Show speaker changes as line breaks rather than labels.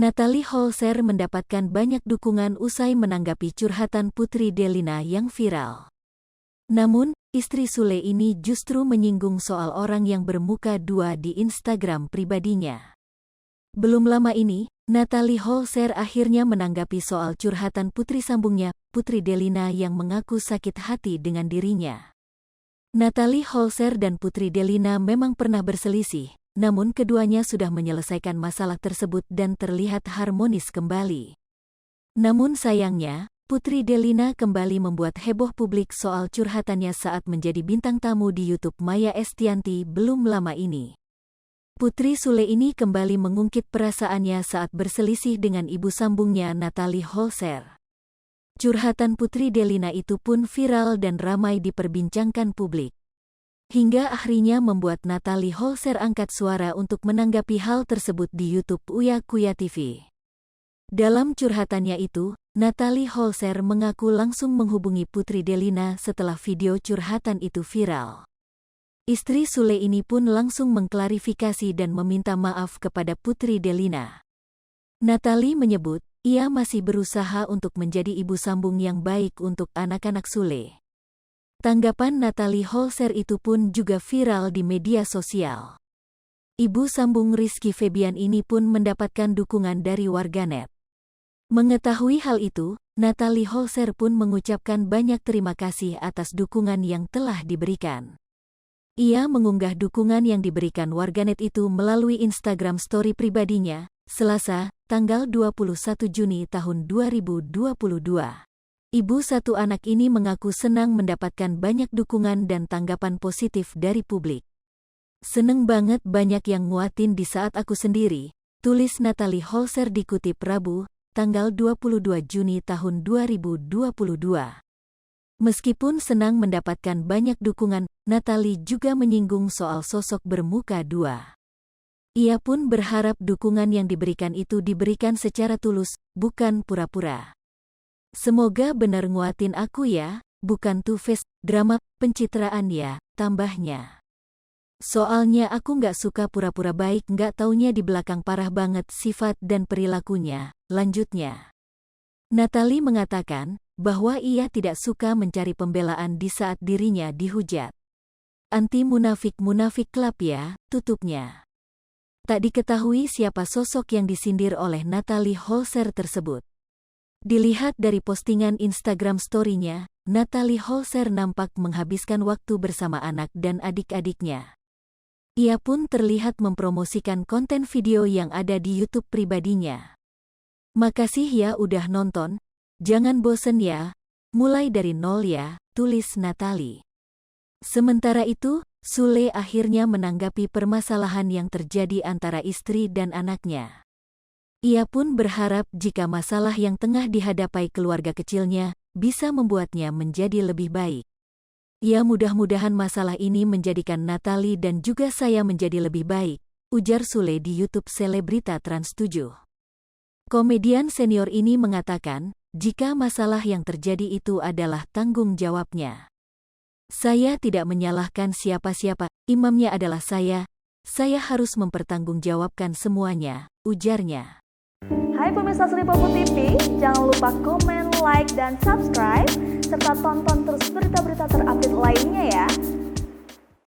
Natalie Holzer mendapatkan banyak dukungan usai menanggapi curhatan Putri Delina yang viral. Namun, istri Sule ini justru menyinggung soal orang yang bermuka dua di Instagram pribadinya. Belum lama ini, Natalie Holzer akhirnya menanggapi soal curhatan putri sambungnya, Putri Delina yang mengaku sakit hati dengan dirinya. Natalie Holzer dan Putri Delina memang pernah berselisih. Namun keduanya sudah menyelesaikan masalah tersebut dan terlihat harmonis kembali. Namun sayangnya, Putri Delina kembali membuat heboh publik soal curhatannya saat menjadi bintang tamu di YouTube Maya Estianty belum lama ini. Putri Sule ini kembali mengungkit perasaannya saat berselisih dengan ibu sambungnya Natalie Holzer. Curhatan Putri Delina itu pun viral dan ramai diperbincangkan publik. Hingga akhirnya membuat Natalie Holzer angkat suara untuk menanggapi hal tersebut di YouTube Uya Kuya TV. Dalam curhatannya itu, Natalie Holzer mengaku langsung menghubungi Putri Delina setelah video curhatan itu viral. Istri Sule ini pun langsung mengklarifikasi dan meminta maaf kepada Putri Delina. Natalie menyebut, ia masih berusaha untuk menjadi ibu sambung yang baik untuk anak-anak Sule. Tanggapan Natalie Holzer itu pun juga viral di media sosial. Ibu sambung Rizky Febian ini pun mendapatkan dukungan dari warganet. Mengetahui hal itu, Natalie Holzer pun mengucapkan banyak terima kasih atas dukungan yang telah diberikan. Ia mengunggah dukungan yang diberikan warganet itu melalui Instagram story pribadinya, Selasa, tanggal 21 Juni tahun 2022. Ibu satu anak ini mengaku senang mendapatkan banyak dukungan dan tanggapan positif dari publik. Seneng banget banyak yang nguatin di saat aku sendiri, tulis Natalie Holzer dikutip Rabu, tanggal 22 Juni tahun 2022. Meskipun senang mendapatkan banyak dukungan, Natalie juga menyinggung soal sosok bermuka dua. Ia pun berharap dukungan yang diberikan itu diberikan secara tulus, bukan pura-pura. Semoga benar nguatin aku ya, bukan two-face, drama, pencitraan ya, tambahnya. Soalnya aku nggak suka pura-pura baik, nggak taunya di belakang parah banget sifat dan perilakunya, lanjutnya. Natalie mengatakan, bahwa ia tidak suka mencari pembelaan di saat dirinya dihujat. Anti munafik klub ya, tutupnya. Tak diketahui siapa sosok yang disindir oleh Natalie Holzer tersebut. Dilihat dari postingan Instagram story-nya, Natalie Holzer nampak menghabiskan waktu bersama anak dan adik-adiknya. Ia pun terlihat mempromosikan konten video yang ada di YouTube pribadinya. Makasih ya udah nonton, jangan bosen ya, mulai dari nol ya, tulis Natalie. Sementara itu, Sule akhirnya menanggapi permasalahan yang terjadi antara istri dan anaknya. Ia pun berharap jika masalah yang tengah dihadapi keluarga kecilnya bisa membuatnya menjadi lebih baik. Ya mudah-mudahan masalah ini menjadikan Natalie dan juga saya menjadi lebih baik, ujar Sule di YouTube Selebrita Trans 7. Komedian senior ini mengatakan, jika masalah yang terjadi itu adalah tanggung jawabnya. Saya tidak menyalahkan siapa-siapa, imamnya adalah saya harus mempertanggungjawabkan semuanya, ujarnya.
Hai pemirsa Sri Popo TV, jangan lupa komen, like, dan subscribe, serta tonton terus berita-berita terupdate lainnya ya.